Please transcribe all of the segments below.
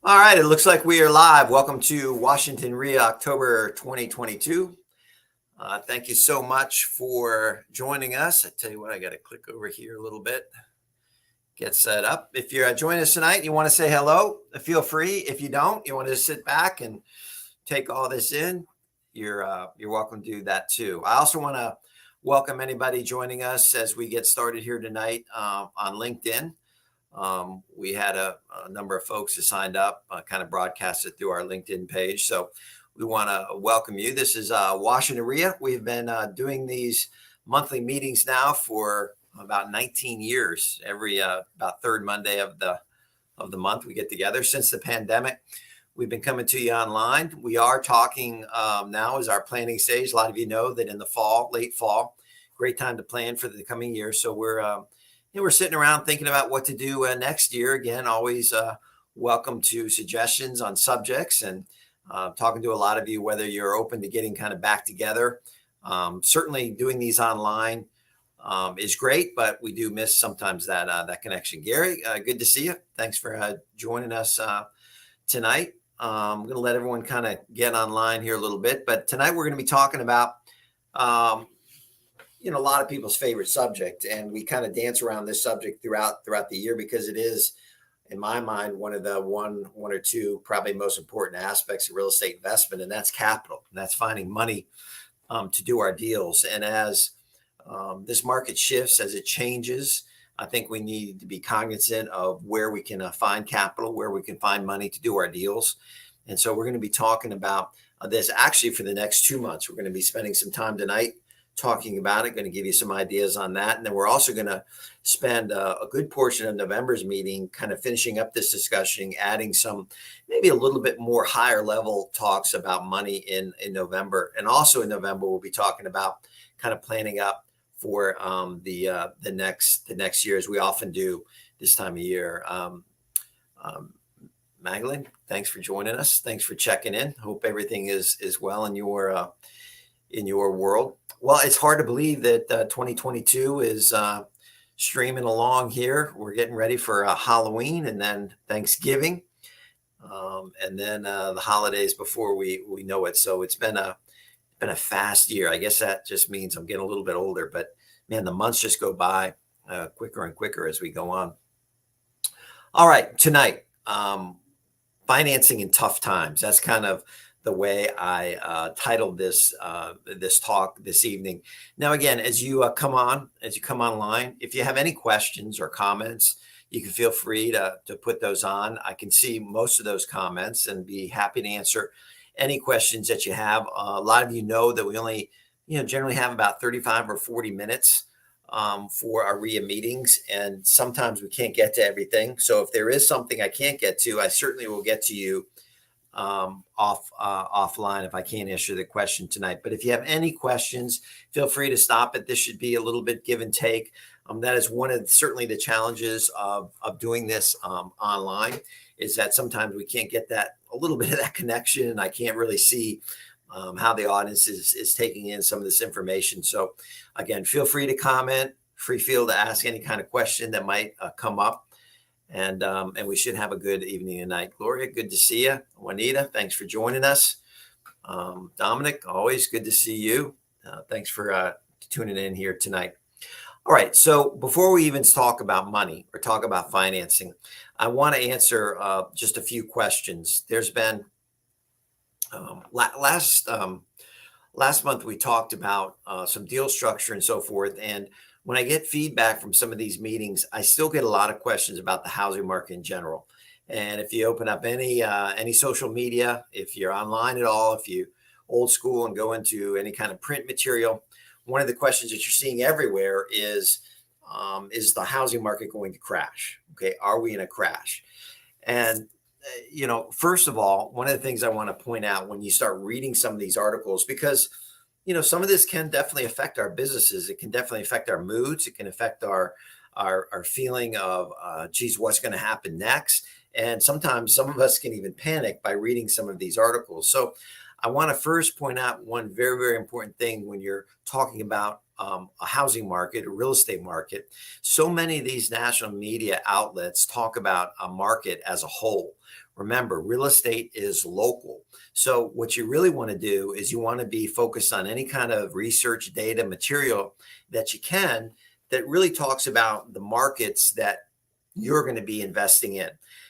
All right, it looks like we are live. Welcome to Washington WREIA October 2022. Thank you so much for joining us. I tell you what, I got to click over here a little bit, get set up. If you're joining us tonight and you want to say hello, feel free. If you don't, you want to just sit back and take all this in, you're welcome to do that too. I also want to welcome anybody joining us as we get started here tonight on LinkedIn. We had a number of folks who signed up, kind of broadcasted through our LinkedIn page. So we want to welcome you. This is Washington WREIA. We've been doing these monthly meetings now for about 19 years. Every about third Monday of the month, we get together. Since the pandemic, we've been coming to you online. We are talking now is our planning stage. A lot of you know that in the fall, late fall, great time to plan for the coming year. So we're sitting around thinking about what to do next year. Again, always welcome to suggestions on subjects and talking to a lot of you, whether you're open to getting kind of back together. Certainly doing these online is great, but we do miss sometimes that connection. Gary, good to see you. Thanks for joining us tonight. I'm going to let everyone kind of get online here a little bit, but tonight we're going to be talking about a lot of people's favorite subject, and we kind of dance around this subject throughout the year because it is, in my mind, one of the one or two probably most important aspects of real estate investment, and that's capital, and that's finding money to do our deals. And as this market shifts, as it changes, I think we need to be cognizant of where we can find capital, where we can find money to do our deals. And so we're going to be talking about this actually for the next 2 months. We're going to be spending some time tonight talking about it, going to give you some ideas on that. And then we're also going to spend a good portion of November's meeting kind of finishing up this discussion, adding some maybe a little bit more higher level talks about money in November. And also in November, we'll be talking about kind of planning up for the next year, as we often do this time of year. Magdalene, thanks for joining us. Thanks for checking in. Hope everything is well in your world. Well, it's hard to believe that 2022 is streaming along here. We're getting ready for Halloween and then Thanksgiving, and then the holidays before we know it. So it's been a fast year. I guess that just means I'm getting a little bit older, but man, the months just go by quicker and quicker as we go on. All right, tonight, financing in tough times. That's kind of the way I titled this talk this evening. Now, again, as you come online, if you have any questions or comments, you can feel free to put those on. I can see most of those comments and be happy to answer any questions that you have. A lot of you know that we only, generally have about 35 or 40 minutes for our WREIA meetings, and sometimes we can't get to everything. So if there is something I can't get to, I certainly will get to you offline if I can't answer the question tonight. But if you have any questions, feel free to stop it. This should be a little bit give and take. That is one of certainly the challenges of doing this online, is that sometimes we can't get a little bit of that connection, and I can't really see how the audience is taking in some of this information. So again, feel free to comment, free feel to ask any kind of question that might come up. And we should have a good evening tonight. Gloria, good to see you. Juanita, thanks for joining us. Dominic, always good to see you. Thanks for tuning in here tonight. All right, so before we even talk about money or talk about financing, I want to answer just a few questions. There's been last month we talked about some deal structure and so forth, and when I get feedback from some of these meetings, I still get a lot of questions about the housing market in general. And if you open up any social media, if you're online at all, if you old school and go into any kind of print material, one of the questions that you're seeing everywhere is the housing market going to crash? Okay, are we in a crash? And first of all, one of the things I want to point out when you start reading some of these articles, because some of this can definitely affect our businesses. It can definitely affect our moods. It can affect our feeling of, geez, what's going to happen next? And sometimes some of us can even panic by reading some of these articles. So I want to first point out one very, very important thing when you're talking about a housing market, a real estate market, so many of these national media outlets talk about a market as a whole. Remember, real estate is local. So what you really want to do is you want to be focused on any kind of research, data, material that you can that really talks about the markets that you're going to be investing in.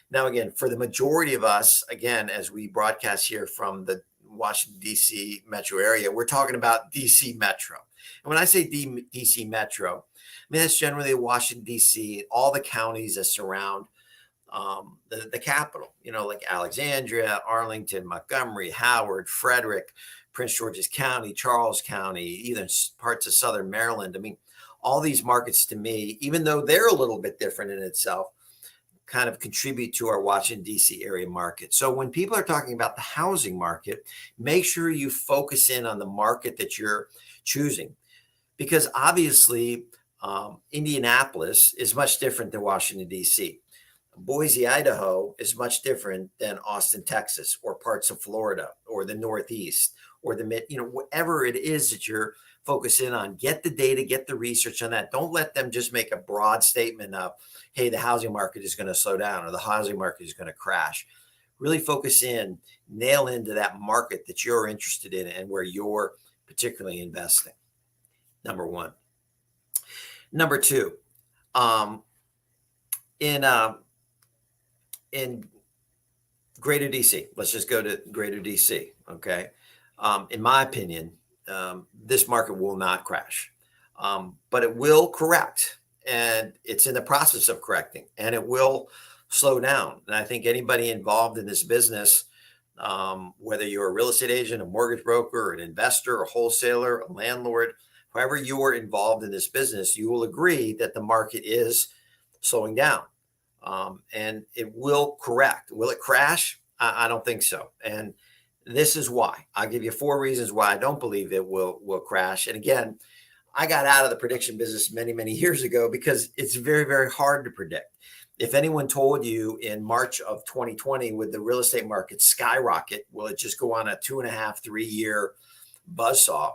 Now, again, for the majority of us, again, as we broadcast here from the Washington, D.C. metro area, we're talking about D.C. metro. And when I say D.C. metro, I mean, that's generally Washington, D.C., all the counties that surround the capital, like Alexandria, Arlington, Montgomery, Howard, Frederick, Prince George's County, Charles County, even parts of Southern Maryland. I mean, all these markets to me, even though they're a little bit different in itself, kind of contribute to our Washington, D.C. area market. So when people are talking about the housing market, make sure you focus in on the market that you're choosing, because obviously Indianapolis is much different than Washington, D.C. Boise, Idaho is much different than Austin, Texas, or parts of Florida, or the Northeast, or the mid, whatever it is that you're focusing on. Get the data, get the research on that. Don't let them just make a broad statement of, hey, the housing market is going to slow down or the housing market is going to crash. Really focus in, nail into that market that you're interested in and where you're particularly investing. Number one. Number two, in Greater DC, let's just go to Greater DC. Okay. In my opinion, this market will not crash, but it will correct, and it's in the process of correcting, and it will slow down. And I think anybody involved in this business, whether you're a real estate agent, a mortgage broker, an investor, a wholesaler, a landlord, however you're involved in this business, you will agree that the market is slowing down. And it will correct. Will it crash? I don't think so. And this is why. I'll give you 4 reasons why I don't believe it will crash. And again, I got out of the prediction business many, many years ago because it's very, very hard to predict. If anyone told you in March of 2020, would the real estate market skyrocket, will it just go on a 2.5, 3-year buzzsaw?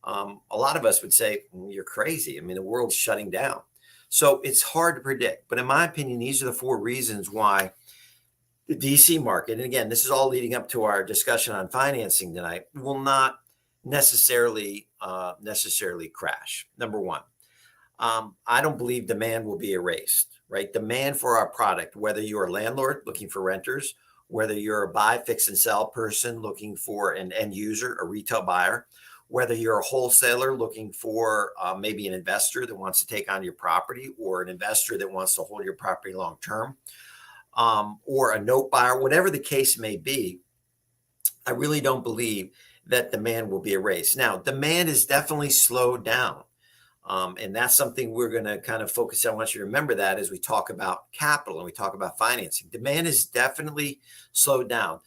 A lot of us would say, you're crazy. I mean, the world's shutting down. So it's hard to predict. But in my opinion, these are the 4 reasons why the DC market, and again, this is all leading up to our discussion on financing tonight, will not necessarily crash. Number one, I don't believe demand will be erased, right? Demand for our product, whether you're a landlord looking for renters, whether you're a buy, fix, and sell person looking for an end user, a retail buyer, whether you're a wholesaler looking for maybe an investor that wants to take on your property, or an investor that wants to hold your property long term, or a note buyer, whatever the case may be, I really don't believe that demand will be erased. Now, demand is definitely slowed down. And that's something we're going to kind of focus on. I want you to remember that as we talk about capital and we talk about financing. Demand is definitely slowed down.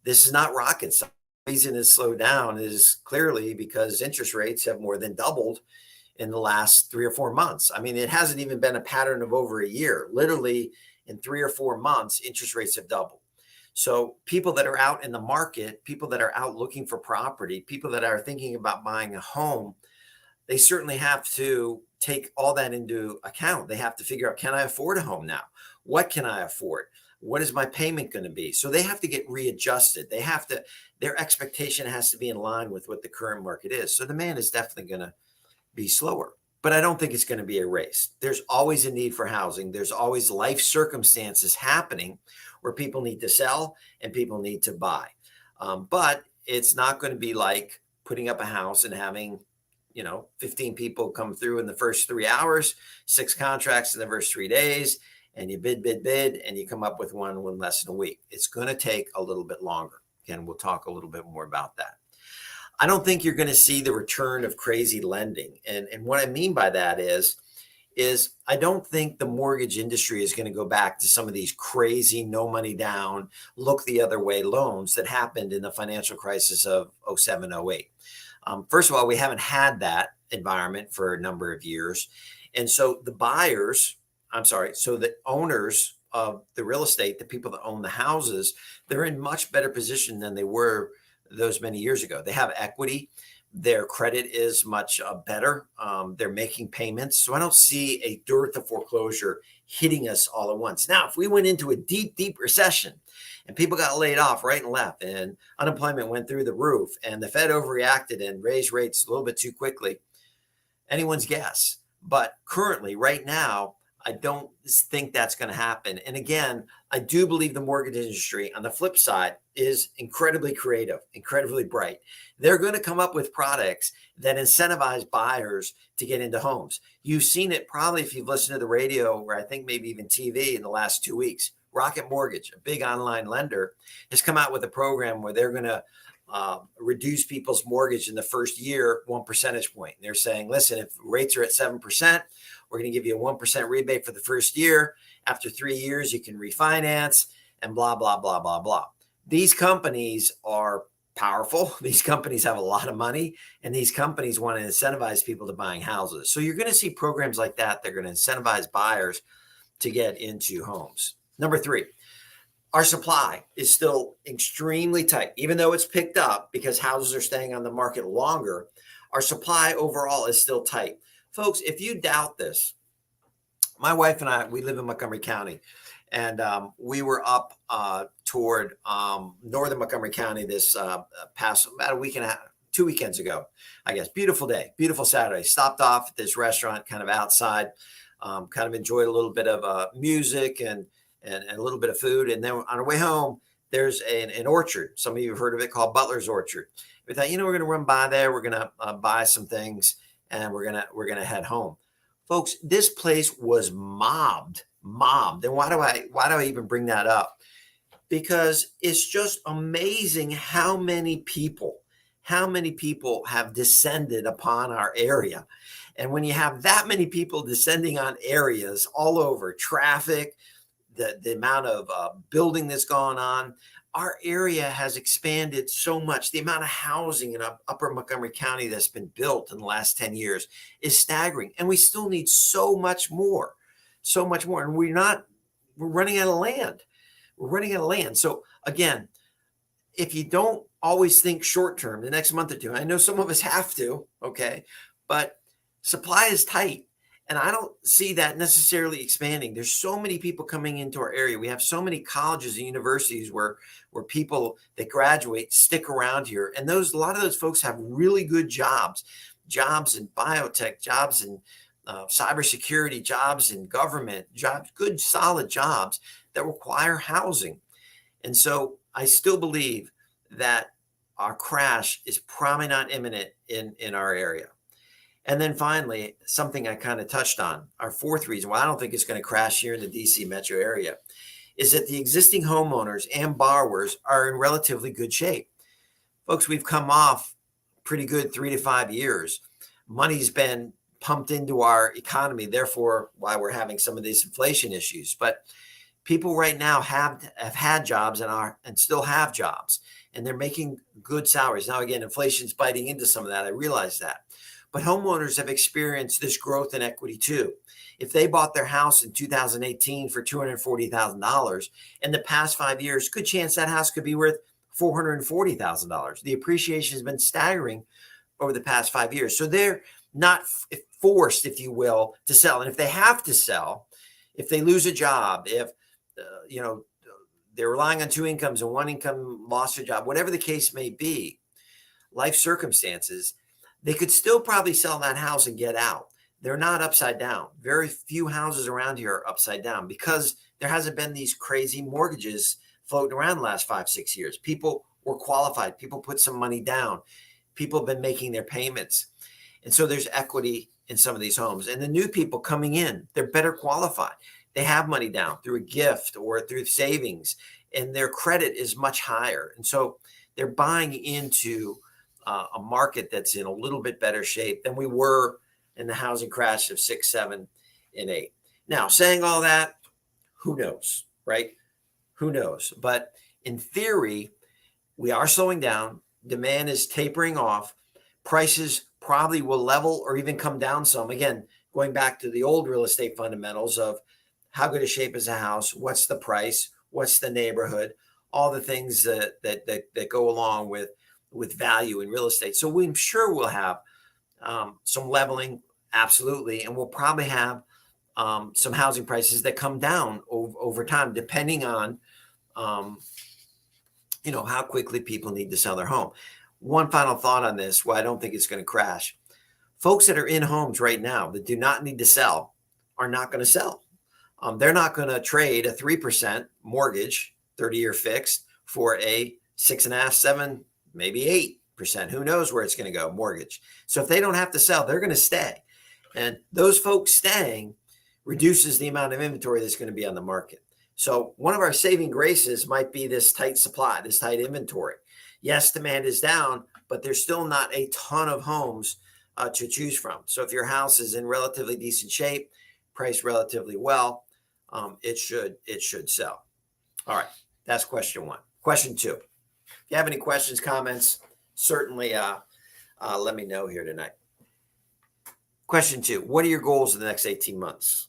This is not rocket science. The reason it's slowed down is clearly because interest rates have more than doubled in the last 3 or 4 months. I mean, it hasn't even been a pattern of over a year. Literally, in 3 or 4 months, interest rates have doubled. So people that are out in the market, people that are out looking for property, people that are thinking about buying a home, they certainly have to take all that into account. They have to figure out, can I afford a home now? What can I afford? What is my payment going to be? So they have to get readjusted. Their expectation has to be in line with what the current market is. So demand is definitely going to be slower, but I don't think it's going to be erased. There's always a need for housing. There's always life circumstances happening where people need to sell and people need to buy. But it's not going to be like putting up a house and having 15 people come through in the first 3 hours, 6 contracts in the first 3 days, and you bid, and you come up with one less than a week. It's going to take a little bit longer. Again, we'll talk a little bit more about that. I don't think you're going to see the return of crazy lending. And what I mean by that is I don't think the mortgage industry is going to go back to some of these crazy, no money down, look the other way loans that happened in the financial crisis of 07, 08. First of all, we haven't had that environment for a number of years. And so the owners of the real estate, the people that own the houses, they're in much better position than they were those many years ago. They have equity. Their credit is much better. They're making payments. So I don't see a dearth of foreclosure hitting us all at once. Now, if we went into a deep, deep recession and people got laid off right and left and unemployment went through the roof and the Fed overreacted and raised rates a little bit too quickly, anyone's guess. But currently, right now, I don't think that's going to happen. And again, I do believe the mortgage industry, on the flip side, is incredibly creative, incredibly bright. They're going to come up with products that incentivize buyers to get into homes. You've seen it probably if you've listened to the radio, or I think maybe even TV in the last 2 weeks. Rocket Mortgage, a big online lender, has come out with a program where they're going to reduce people's mortgage in the first year 1 percentage point. They're saying, listen, if rates are at 7%, we're going to give you a 1% rebate for the first year. After 3 years, you can refinance and blah, blah, blah, blah, blah. These companies are powerful. These companies have a lot of money, and these companies want to incentivize people to buying houses. So you're going to see programs like that. They're going to incentivize buyers to get into homes. Number 3, our supply is still extremely tight, even though it's picked up because houses are staying on the market longer. Our supply overall is still tight. Folks, if you doubt this, my wife and I, we live in Montgomery County, and we were up toward northern Montgomery County this past about a week and a half, 2 weekends ago, I guess. Beautiful day, beautiful Saturday. Stopped off at this restaurant kind of outside, kind of enjoyed a little bit of music and a little bit of food. And then on our way home, there's an orchard. Some of you have heard of it, called Butler's Orchard. We thought, we're going to run by there. We're going to buy some things, and we're going to head home. Folks, this place was mobbed. And why do I even bring that up? Because it's just amazing how many people have descended upon our area. And when you have that many people descending on areas all over, traffic, the amount of building that's gone on, our area has expanded so much. The amount of housing in upper Montgomery County that's been built in the last 10 years is staggering. And we still need so much more. And we're running out of land. So again, if you don't always think short term, the next month or two, I know some of us have to, okay, but supply is tight. And I don't see that necessarily expanding. There's so many people coming into our area. We have so many colleges and universities where people that graduate stick around here. And a lot of those folks have really good jobs in biotech, jobs in cybersecurity, jobs in government, good, solid jobs that require housing. And so I still believe that our crash is probably not imminent in our area. And then finally, something I kind of touched on, our 4th reason why I don't think it's going to crash here in the DC metro area is that the existing homeowners and borrowers are in relatively good shape. Folks, we've come off pretty good 3 to 5 years. Money's been pumped into our economy, therefore why we're having some of these inflation issues. But people right now have had jobs and still have jobs, and they're making good salaries. Now, again, inflation's biting into some of that. I realize that. But homeowners have experienced this growth in equity too. If they bought their house in 2018 for $240,000, in the past 5 years, good chance that house could be worth $440,000. The appreciation has been staggering over the past 5 years. So they're not forced, if you will, to sell. And if they have to sell, if they lose a job, if they're relying on 2 incomes and 1 income lost their job, whatever the case may be, life circumstances, they could still probably sell that house and get out. They're not upside down. Very few houses around here are upside down because there hasn't been these crazy mortgages floating around the last 5-6 years. People were qualified. People put some money down. People have been making their payments. And so there's equity in some of these homes. And the new people coming in, they're better qualified. They have money down through a gift or through savings, and their credit is much higher. And so they're buying into a market that's in a little bit better shape than we were in the housing crash of 6, 7, and 8. Now, saying all that, who knows, right? Who knows? But in theory, we are slowing down. Demand is tapering off. Prices probably will level or even come down some. Again, going back to the old real estate fundamentals of how good a shape is a house, what's the price, what's the neighborhood, all the things that go along with with value in real estate. So I'm sure we'll have some leveling, absolutely, and we'll probably have some housing prices that come down over time, depending on how quickly people need to sell their home. One final thought on this, why I don't think it's going to crash. Folks that are in homes right now that do not need to sell are not going to sell. They're not going to trade a 3% mortgage, 30-year fixed, for a 6.5%, 7%, maybe 8%. Who knows where it's going to go, mortgage. So if they don't have to sell, they're going to stay. And those folks staying reduces the amount of inventory that's going to be on the market. So one of our saving graces might be this tight supply, this tight inventory. Yes, demand is down, but there's still not a ton of homes to choose from. So if your house is in relatively decent shape, priced relatively well, it should sell. All right, that's question one. Question two. If you have any questions, comments, certainly let me know here tonight. Question two, what are your goals in the next 18 months?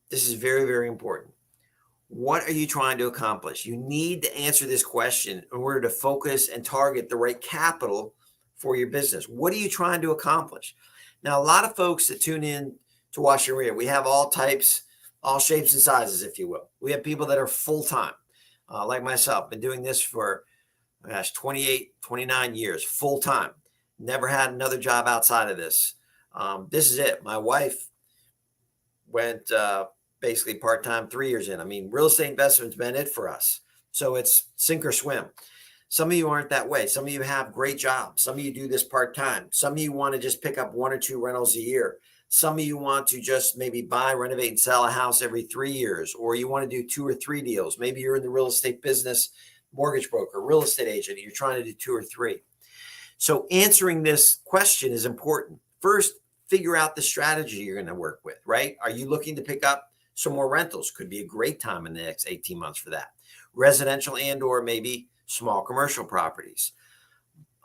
This is very, very important. What are you trying to accomplish? You need to answer this question in order to focus and target the right capital for your business. What are you trying to accomplish? Now, a lot of folks that tune in to Washington WREIA, we have all types, all shapes and sizes, if you will. We have people that are full-time, like myself, been doing this for, 28, 29 years, full-time. Never had another job outside of this. This is it. My wife went basically part-time 3 years in. I mean, real estate investment's been it for us. So it's sink or swim. Some of you aren't that way. Some of you have great jobs. Some of you do this part-time. Some of you want to just pick up 1 or 2 rentals a year. Some of you want to just maybe buy, renovate, and sell a house every 3 years, or you want to do 2 or 3 deals. Maybe you're in the real estate business, mortgage broker, real estate agent, and you're trying to do 2 or 3. So answering this question is important. First, figure out the strategy you're going to work with, right? Are you looking to pick up some more rentals? Could be a great time in the next 18 months for that. Residential and or maybe small commercial properties.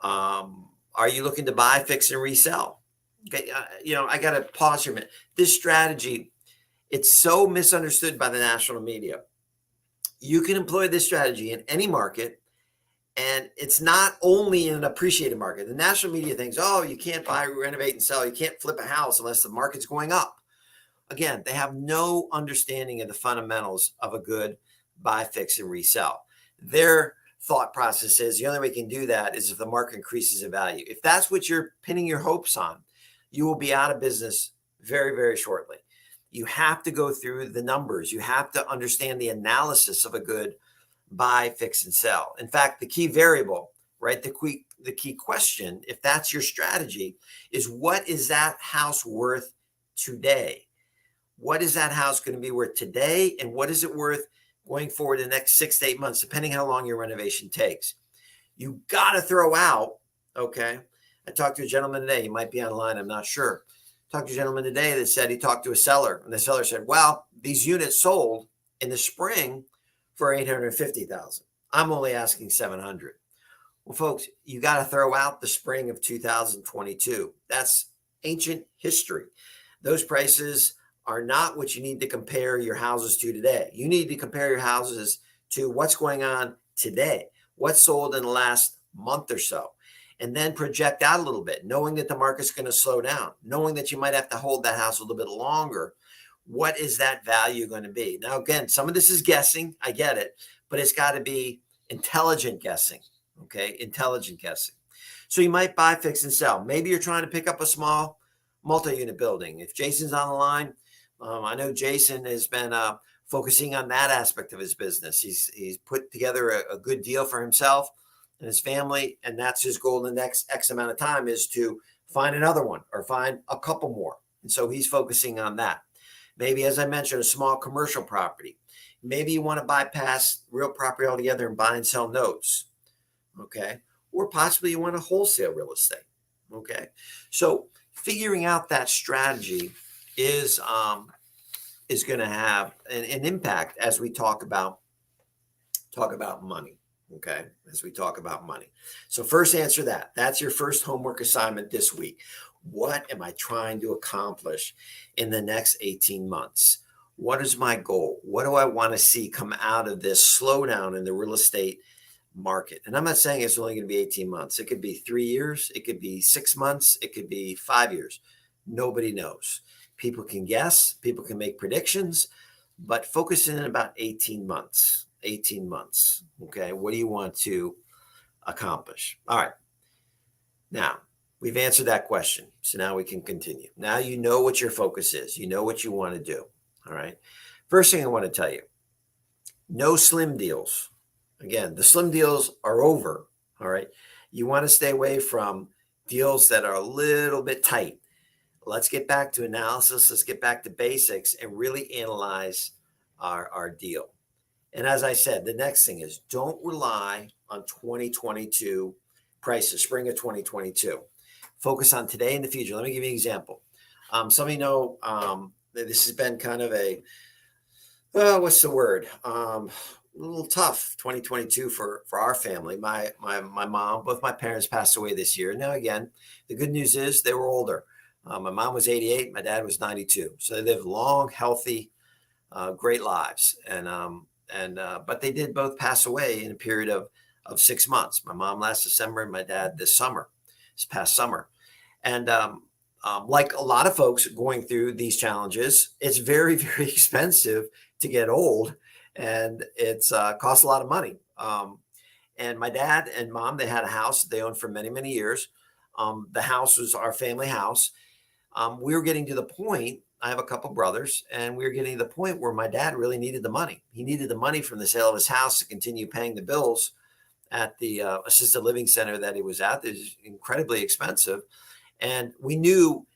Are you looking to buy, fix, and resell? Okay, I got to pause here a minute. This strategy, it's so misunderstood by the national media. You can employ this strategy in any market, and it's not only in an appreciated market. The national media thinks, oh, you can't buy, renovate, and sell. You can't flip a house unless the market's going up. Again, they have no understanding of the fundamentals of a good buy, fix, and resell. Their thought process is the only way you can do that is if the market increases in value. If that's what you're pinning your hopes on, you will be out of business very, very shortly. You have to go through the numbers. You have to understand the analysis of a good buy, fix, and sell. In fact, the key variable, right, the key question, if that's your strategy, is what is that house worth today? What is that house going to be worth today? And what is it worth going forward the next 6 to 8 months, depending how long your renovation takes? You got to throw out, okay? I talked to a gentleman today. He might be online. I'm not sure. Talked to a gentleman today that said he talked to a seller, and the seller said, well, these units sold in the spring for $850,000. I'm only asking $700,000. Well, folks, you got to throw out the spring of 2022. That's ancient history. Those prices are not what you need to compare your houses to today. You need to compare your houses to what's going on today, what's sold in the last month or so, and then project out a little bit, knowing that the market's going to slow down, knowing that you might have to hold that house a little bit longer. What is that value going to be? Now, again, some of this is guessing. I get it, but it's got to be intelligent guessing, okay? Intelligent guessing. So you might buy, fix, and sell. Maybe you're trying to pick up a small multi-unit building. If Jason's on the line, I know Jason has been focusing on that aspect of his business. He's put together a good deal for himself and his family, and that's his goal in the next X amount of time is to find another one or find a couple more. And so he's focusing on that. Maybe, as I mentioned, a small commercial property. Maybe you want to bypass real property altogether and buy and sell notes, okay? Or possibly you want to wholesale real estate, okay? So figuring out that strategy is going to have an impact as we talk about money, okay? As we talk about money. So first answer that. That's your first homework assignment this week. What am I trying to accomplish in the next 18 months? What is my goal? What do I want to see come out of this slowdown in the real estate market. And I'm not saying it's only going to be 18 months. It could be 3 years. It could be 6 months. It could be 5 years. Nobody knows. People can guess. People can make predictions, but focus in about 18 months. 18 months. Okay. What do you want to accomplish? All right. Now, we've answered that question. So now we can continue. Now you know what your focus is. You know what you want to do. All right. First thing I want to tell you, no slim deals. Again, the slim deals are over. All right. You want to stay away from deals that are a little bit tight. Let's get back to analysis. Let's get back to basics and really analyze our deal. And as I said, the next thing is don't rely on 2022 prices, spring of 2022. Focus on today and the future. Let me give you an example. Some of you know this has been kind of a, what's the word? A little tough 2022 for our family. My mom, both my parents passed away this year. Now, again, the good news is they were older. My mom was 88. My dad was 92. So they lived long, healthy, great lives. But they did both pass away in a period of 6 months. My mom last December and my dad this past summer. And like a lot of folks going through these challenges, it's very, very expensive to get old, and it's costs a lot of money. And my dad and mom, they had a house they owned for many, many years. The house was our family house. We were getting to the point, I have a couple brothers, and we were getting to the point where my dad really needed the money. He needed the money from the sale of his house to continue paying the bills at the assisted living center that he was at. It was incredibly expensive. And we knew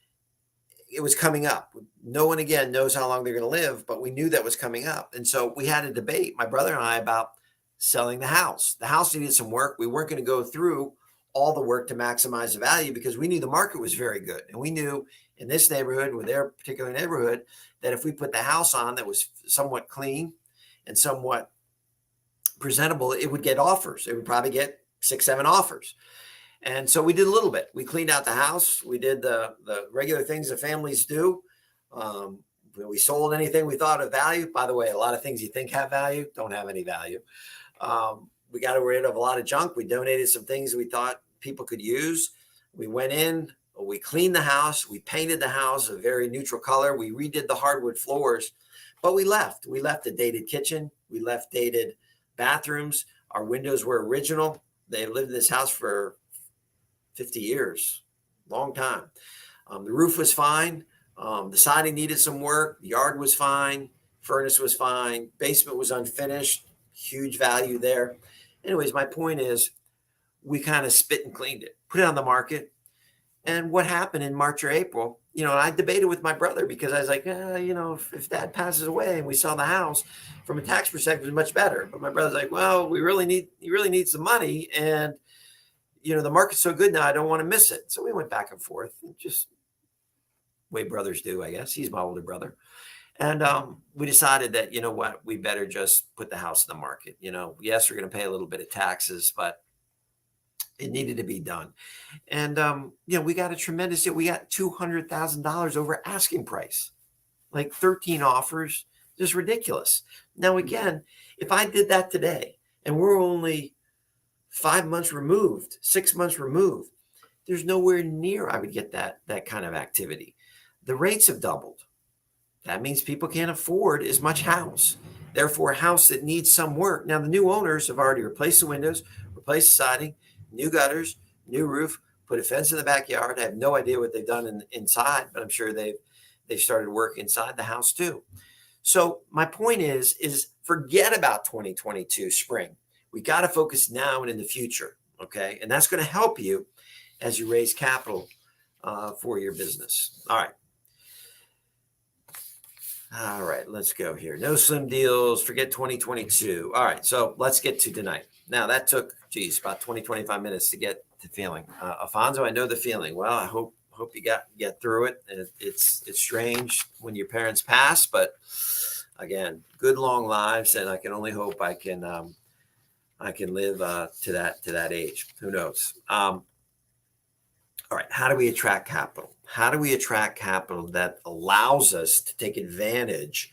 it was coming up. No one, again, knows how long they're going to live, but we knew that was coming up. And so we had a debate, my brother and I, about selling the house. The house needed some work. We weren't going to go through all the work to maximize the value because we knew the market was very good. And we knew in this neighborhood, with their particular neighborhood, that if we put the house on that was somewhat clean and somewhat presentable, it would get offers. It would probably get 6, 7 offers. And so we did a little bit. We cleaned out the house. We did the regular things that families do. We sold anything we thought of value. By the way, a lot of things you think have value don't have any value. We got rid of a lot of junk. We donated some things we thought people could use. We went in, we cleaned the house. We painted the house a very neutral color. We redid the hardwood floors, but we left. We left a dated kitchen. We left dated bathrooms. Our windows were original. They lived in this house for 50 years, long time. The roof was fine. The siding needed some work. The yard was fine. Furnace was fine. Basement was unfinished. Huge value there. Anyways, my point is we kind of spit and cleaned it, put it on the market. And what happened in March or April, I debated with my brother because I was like, if dad passes away and we sell the house from a tax perspective, it's much better. But my brother's like, well, he really needs the money. And, the market's so good now, I don't want to miss it. So we went back and forth, just the way brothers do, I guess. He's my older brother. And we decided that, we better just put the house in the market. Yes, we're going to pay a little bit of taxes, but it needed to be done. And, we got a tremendous deal. We got $200,000 over asking price, like 13 offers, just ridiculous. Now, again, if I did that today and we're only 5 months removed, 6 months removed, there's nowhere near I would get that kind of activity. The rates have doubled. That means people can't afford as much house. Therefore, a house that needs some work. Now, the new owners have already replaced the windows, replaced the siding, new gutters, new roof, put a fence in the backyard. I have no idea what they've done inside, but I'm sure they've started work inside the house too. So my point is forget about 2022 spring. We got to focus now and in the future, okay? And that's going to help you as you raise capital for your business. All right, let's go here. No slim deals, forget 2022. All right, so let's get to tonight. Now, that took, about 20, 25 minutes to get the feeling. Afonso, I know the feeling. Well, I hope you get through it. It's strange when your parents pass, but again, good long lives, and I can only hope I can live to that age. Who knows? All right, how do we attract capital? How do we attract capital that allows us to take advantage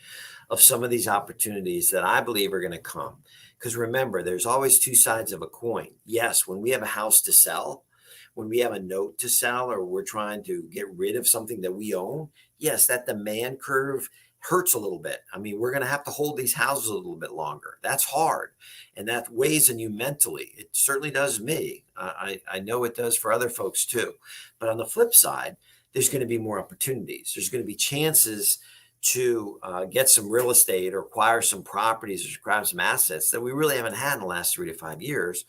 of some of these opportunities that I believe are going to come. Because remember, there's always two sides of a coin. Yes, when we have a house to sell, when we have a note to sell, or we're trying to get rid of something that we own, yes, that demand curve hurts a little bit. I mean, we're going to have to hold these houses a little bit longer. That's hard. And that weighs on you mentally. It certainly does me. I know it does for other folks too. But on the flip side, there's going to be more opportunities. There's going to be chances to get some real estate or acquire some properties or grab some assets that we really haven't had in the last 3 to 5 years,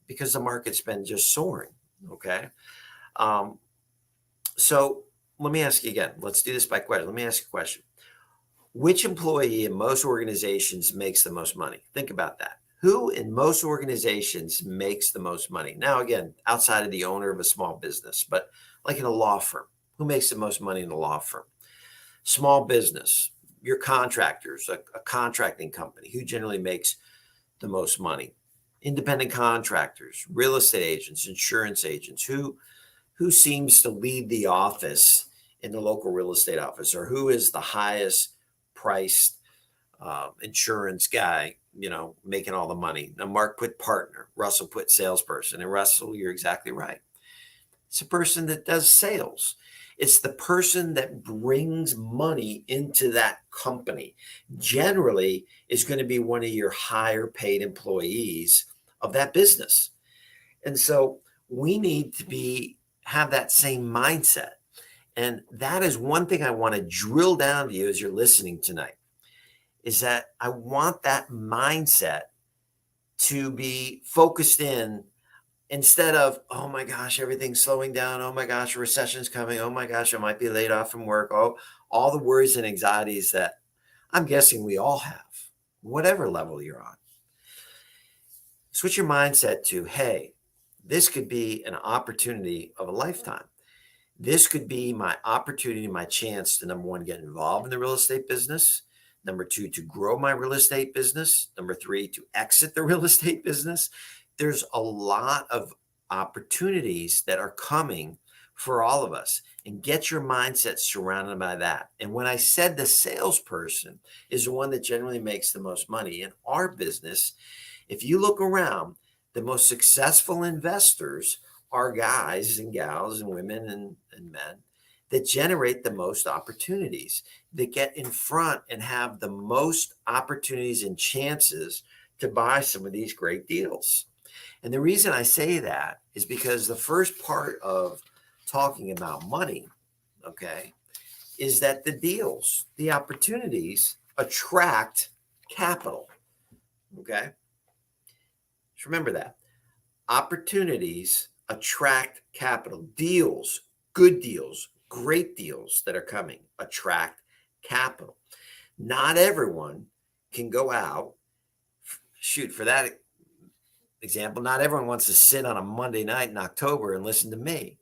because the market's been just soaring. Okay. So let me ask you again. Let's do this by question. Let me ask you a question. Which employee in most organizations makes the most money? Think about that. Who in most organizations makes the most money? Now, again, outside of the owner of a small business, but like in a law firm, who makes the most money in a law firm? Small business, your contractors, a contracting company, who generally makes the most money? Independent contractors, real estate agents, insurance agents, who seems to lead the office in the local real estate office, or who is the highest priced insurance guy, making all the money? Now, Mark put partner, Russell put salesperson, and Russell, you're exactly right. It's a person that does sales. It's the person that brings money into that company. Generally, is going to be one of your higher paid employees of that business. And so we need to have that same mindset. And that is one thing I want to drill down to you as you're listening tonight, is that I want that mindset to be focused in, instead of, oh my gosh, everything's slowing down. Oh my gosh, a recession's coming. Oh my gosh, I might be laid off from work. Oh, all the worries and anxieties that I'm guessing we all have, whatever level you're on. Switch your mindset to, hey, this could be an opportunity of a lifetime. This could be my opportunity, my chance to, number one, get involved in the real estate business. Number two, to grow my real estate business. Number three, to exit the real estate business. There's a lot of opportunities that are coming for all of us, and get your mindset surrounded by that. And when I said the salesperson is the one that generally makes the most money in our business, if you look around, the most successful investors are guys and gals and women and men that generate the most opportunities, that get in front and have the most opportunities and chances to buy some of these great deals. And the reason I say that is because the first part of talking about money, okay, is that the deals, the opportunities attract capital, okay? Just remember that. Opportunities attract capital. Deals, good deals, great deals that are coming attract capital. Not everyone can go out. Shoot, for that example, not everyone wants to sit on a Monday night in October and listen to me.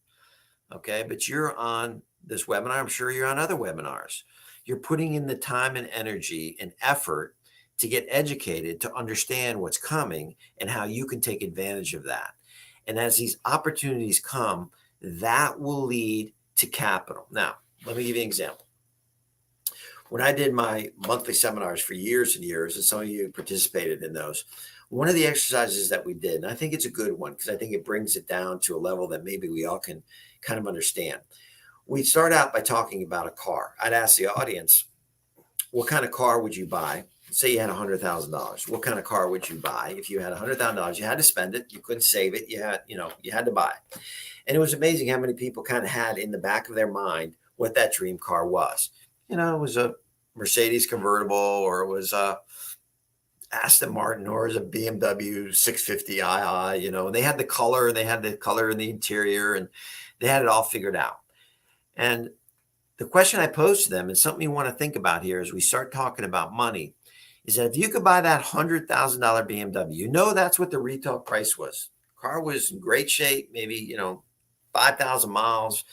Okay, but you're on this webinar. I'm sure you're on other webinars. You're putting in the time and energy and effort to get educated, to understand what's coming and how you can take advantage of that. And as these opportunities come, that will lead to capital. Now, let me give you an example. When I did my monthly seminars for years and years, and some of you participated in those, one of the exercises that we did, and I think it's a good one because I think it brings it down to a level that maybe we all can kind of understand. We'd start out by talking about a car. I'd ask the audience, what kind of car would you buy? Say you had $100,000. What kind of car would you buy? If you had $100,000, you had to spend it. You couldn't save it. You had to buy it. And it was amazing how many people kind of had in the back of their mind what that dream car was. It was a Mercedes convertible, or it was a Aston Martin, or it was a BMW 650i, and they had the color, in the interior, and they had it all figured out. And the question I posed to them, and something you want to think about here as we start talking about money, is that if you could buy that $100,000 BMW, that's what the retail price was. Car was in great shape, maybe, 5,000 miles,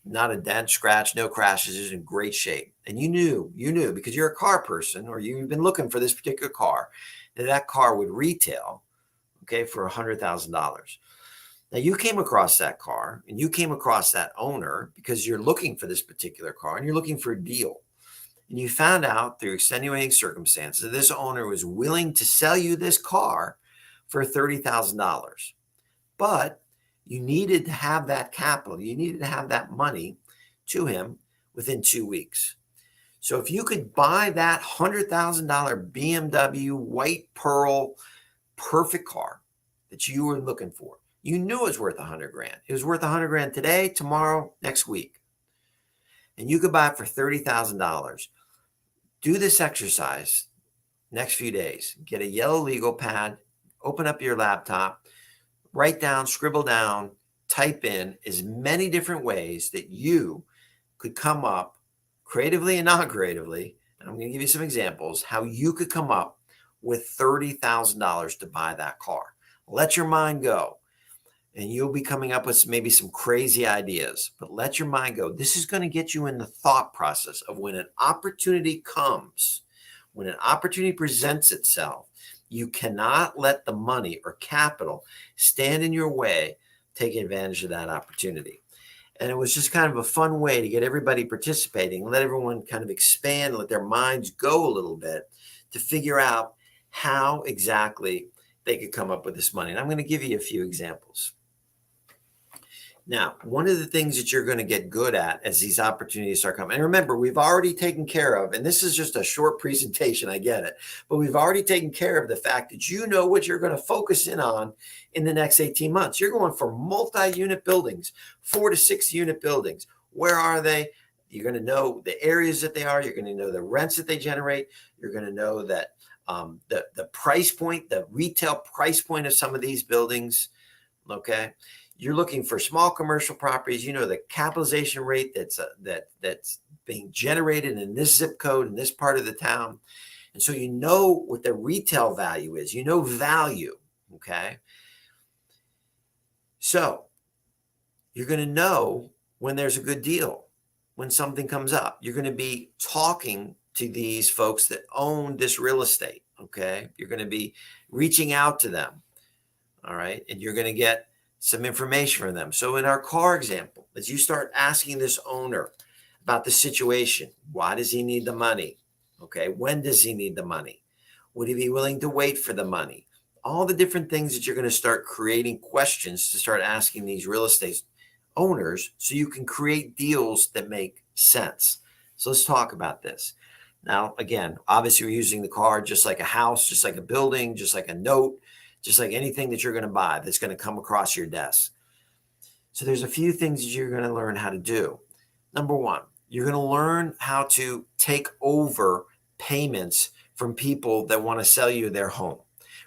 not a dent, scratch, no crashes, it was in great shape. And you knew because you're a car person, or you've been looking for this particular car, that car would retail, okay, for $100,000. Now you came across that car and you came across that owner because you're looking for this particular car and you're looking for a deal. and you found out through extenuating circumstances that this owner was willing to sell you this car for $30,000. But you needed to have that capital, you needed to have that money to him within 2 weeks. So if you could buy that $100,000 BMW white pearl perfect car that you were looking for, you knew it was worth 100 grand. It was worth 100 grand today, tomorrow, next week. And you could buy it for $30,000. Do this exercise next few days. Get a yellow legal pad, open up your laptop, write down, scribble down, type in as many different ways that you could come up creatively and non-creatively. And I'm going to give you some examples how you could come up with $30,000 to buy that car. Let your mind go. And you'll be coming up with maybe some crazy ideas, but let your mind go. This is going to get you in the thought process of when an opportunity comes, when an opportunity presents itself, you cannot let the money or capital stand in your way, taking advantage of that opportunity. And it was just kind of a fun way to get everybody participating, let everyone kind of expand, let their minds go a little bit to figure out how exactly they could come up with this money. And I'm going to give you a few examples. Now, one of the things that you're going to get good at as these opportunities start coming, and remember, we've already taken care of, and this is just a short presentation, I get it, but we've already taken care of the fact that you know what you're going to focus in on in the next 18 months. You're going for multi-unit buildings, 4 to 6 unit buildings. Where are they? You're going to know the areas that they are. You're going to know the rents that they generate. You're going to know that the price point, the retail price point of some of these buildings, okay? You're looking for small commercial properties. You know the capitalization rate that's being generated in this zip code in this part of the town, and so you know what the retail value is. You know value, okay? So you're going to know when there's a good deal, when something comes up. You're going to be talking to these folks that own this real estate, okay? You're going to be reaching out to them, all right, and you're going to get some information from them. So in our car example, as you start asking this owner about the situation, why does he need the money? Okay, when does he need the money? Would he be willing to wait for the money? All the different things that you're going to start creating questions to start asking these real estate owners so you can create deals that make sense. So let's talk about this. Now, again, obviously we're using the car just like a house, just like a building, just like a note, just like anything that you're going to buy that's going to come across your desk. So there's a few things that you're going to learn how to do. Number one, you're going to learn how to take over payments from people that want to sell you their home.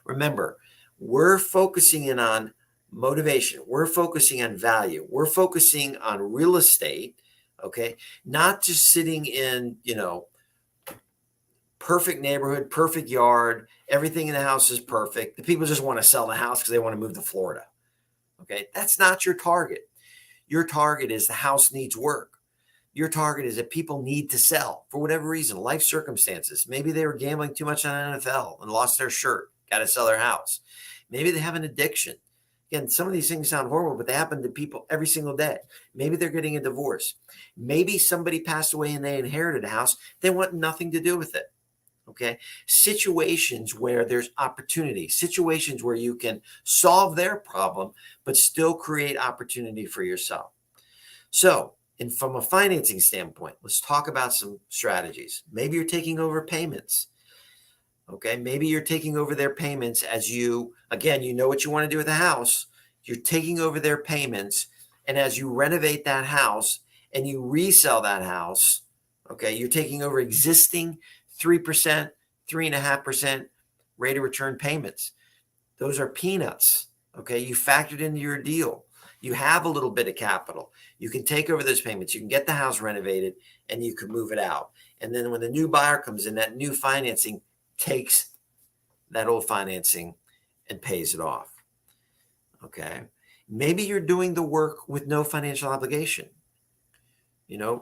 Remember, we're focusing in on motivation. We're focusing on value. We're focusing on real estate, okay? Not just sitting in, perfect neighborhood, perfect yard, everything in the house is perfect. The people just want to sell the house because they want to move to Florida. Okay, that's not your target. Your target is the house needs work. Your target is that people need to sell for whatever reason, life circumstances. Maybe they were gambling too much on NFL and lost their shirt, got to sell their house. Maybe they have an addiction. Again, some of these things sound horrible, but they happen to people every single day. Maybe they're getting a divorce. Maybe somebody passed away and they inherited a house. They want nothing to do with it. Okay, situations where there's opportunity, situations where you can solve their problem, but still create opportunity for yourself. So, and from a financing standpoint, let's talk about some strategies. Maybe you're taking over payments. Okay, maybe you're taking over their payments as you, again, you know what you want to do with the house. You're taking over their payments. And as you renovate that house and you resell that house, okay, you're taking over existing 3%, 3.5% rate of return payments. Those are peanuts. Okay. You factored into your deal. You have a little bit of capital. You can take over those payments. You can get the house renovated and you can move it out. And then when the new buyer comes in, that new financing takes that old financing and pays it off. Okay. Maybe you're doing the work with no financial obligation.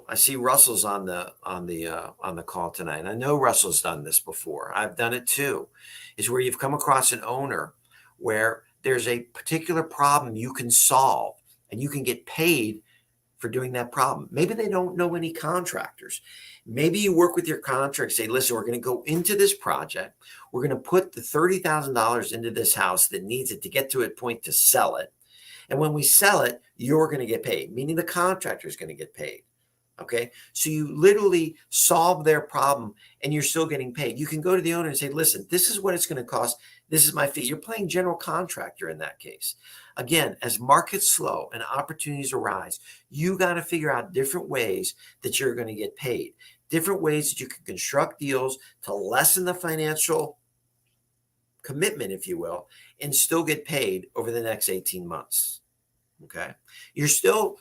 I see Russell's on the call tonight. I know Russell's done this before. I've done it too. Is where you've come across an owner where there's a particular problem you can solve and you can get paid for doing that problem. Maybe they don't know any contractors. Maybe you work with your contractor, say, listen, we're going to go into this project. We're going to put the $30,000 into this house that needs it to get to a point to sell it. And when we sell it, you're going to get paid, meaning the contractor is going to get paid. Okay. So you literally solve their problem and you're still getting paid. You can go to the owner and say, listen, this is what it's going to cost. This is my fee. You're playing general contractor in that case. Again, as markets slow and opportunities arise, you got to figure out different ways that you're going to get paid, different ways that you can construct deals to lessen the financial commitment, if you will, and still get paid over the next 18 months. Okay. You're still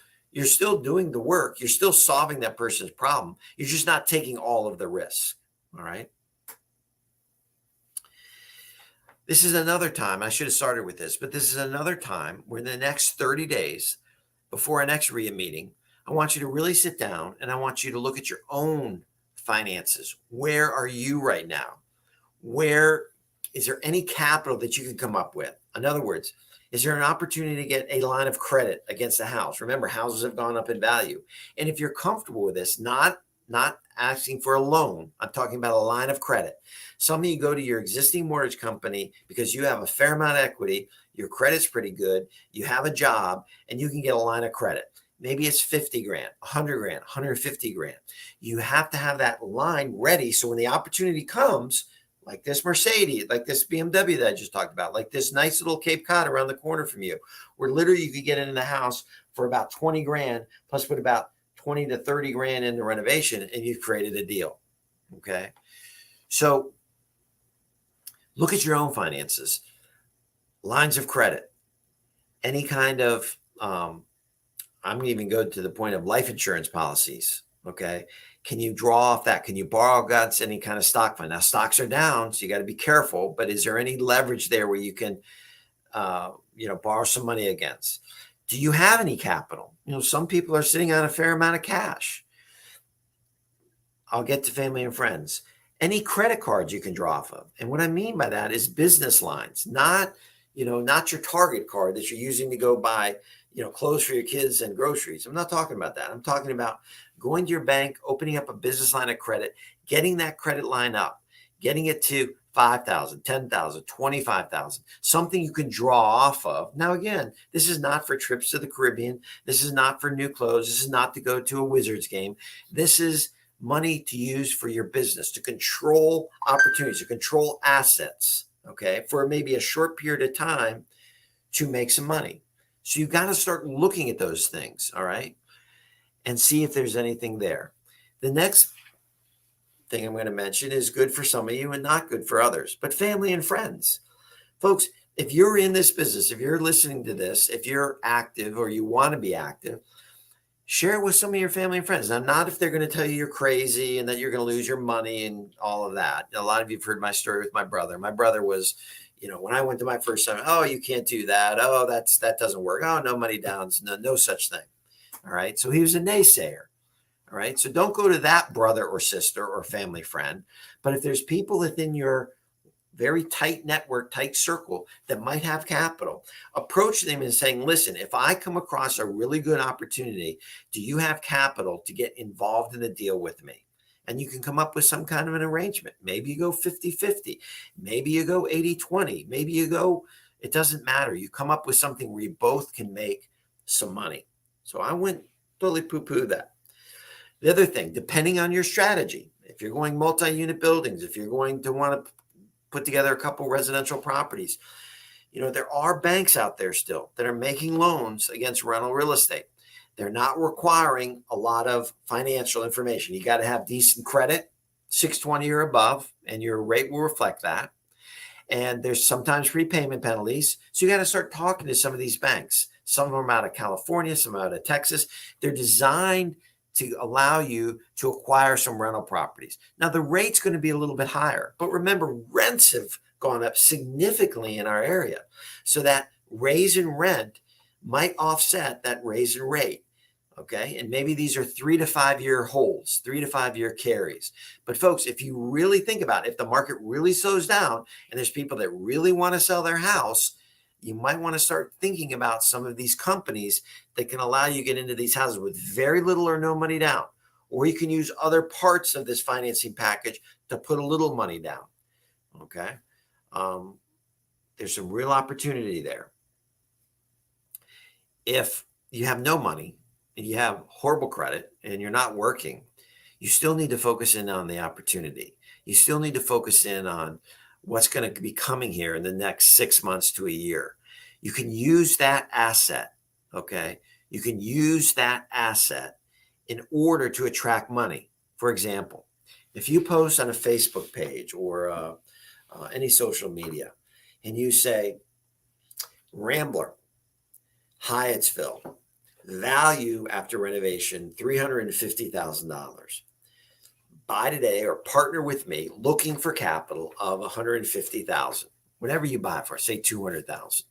doing the work. You're still solving that person's problem. You're just not taking all of the risk. All right. This is another time, I should have started with this, but this is another time where in the next 30 days before our next WREIA meeting, I want you to really sit down and I want you to look at your own finances. Where are you right now? Where is there any capital that you can come up with? In other words, is there an opportunity to get a line of credit against a house? Remember, houses have gone up in value. And if you're comfortable with this, not asking for a loan, I'm talking about a line of credit. Some of you go to your existing mortgage company because you have a fair amount of equity, your credit's pretty good, you have a job, and you can get a line of credit. Maybe it's 50 grand, 100 grand, 150 grand. You have to have that line ready so when the opportunity comes, like this Mercedes, like this BMW that I just talked about, like this nice little Cape Cod around the corner from you, where literally you could get into the house for about 20 grand, plus put about 20 to 30 grand in the renovation, and you've created a deal. Okay. So look at your own finances, lines of credit, any kind of, I'm going to even go to the point of life insurance policies. Okay. Can you draw off that? Can you borrow against any kind of stock fund? Now stocks are down, so you got to be careful, but is there any leverage there where you can, borrow some money against? Do you have any capital? Some people are sitting on a fair amount of cash. I'll get to family and friends. Any credit cards you can draw off of. And what I mean by that is business lines, not your Target card that you're using to go buy, clothes for your kids and groceries. I'm not talking about that. I'm talking about going to your bank, opening up a business line of credit, getting that credit line up, getting it to 5,000, 10,000, 25,000, something you can draw off of. Now, again, this is not for trips to the Caribbean. This is not for new clothes. This is not to go to a Wizards game. This is money to use for your business, to control opportunities, to control assets, okay, for maybe a short period of time to make some money. So you've got to start looking at those things, all right, and see if there's anything there. The next thing I'm going to mention is good for some of you and not good for others, but family and friends. Folks, if you're in this business, if you're listening to this, if you're active or you want to be active, share it with some of your family and friends. Now, not if they're going to tell you you're crazy and that you're going to lose your money and all of that. A lot of you have heard my story with my brother. My brother was, when I went to my first time, oh, you can't do that. Oh, that doesn't work. Oh, no money downs. No such thing. All right. So he was a naysayer. All right. So don't go to that brother or sister or family friend. But if there's people within your very tight network, tight circle that might have capital, approach them and saying, listen, if I come across a really good opportunity, do you have capital to get involved in the deal with me? And you can come up with some kind of an arrangement. Maybe you go 50-50. Maybe you go 80-20. Maybe you go, it doesn't matter. You come up with something where you both can make some money. So I wouldn't totally poo-poo that. The other thing, depending on your strategy, if you're going multi-unit buildings, if you're going to want to put together a couple residential properties, there are banks out there still that are making loans against rental real estate. They're not requiring a lot of financial information. You got to have decent credit, 620 or above, and your rate will reflect that. And there's sometimes prepayment penalties. So you got to start talking to some of these banks. Some of them are out of California, some are out of Texas. They're designed to allow you to acquire some rental properties. Now, the rate's going to be a little bit higher, but remember, rents have gone up significantly in our area. So that raise in rent might offset that raise in rate. Okay. And maybe these are 3 to 5 year holds, 3 to 5 year carries. But folks, if you really think about it, if the market really slows down and there's people that really want to sell their house, you might want to start thinking about some of these companies that can allow you to get into these houses with very little or no money down. Or you can use other parts of this financing package to put a little money down. Okay. There's some real opportunity there. If you have no money and you have horrible credit and you're not working, you still need to focus in on the opportunity. You still need to focus in on what's going to be coming here in the next 6 months to a year. You can use that asset. Okay. You can use that asset in order to attract money. For example, if you post on a Facebook page or any social media and you say, Rambler, Hyattsville, value after renovation, $350,000. Buy today or partner with me looking for capital of $150,000. Whatever you buy it for, say $200,000.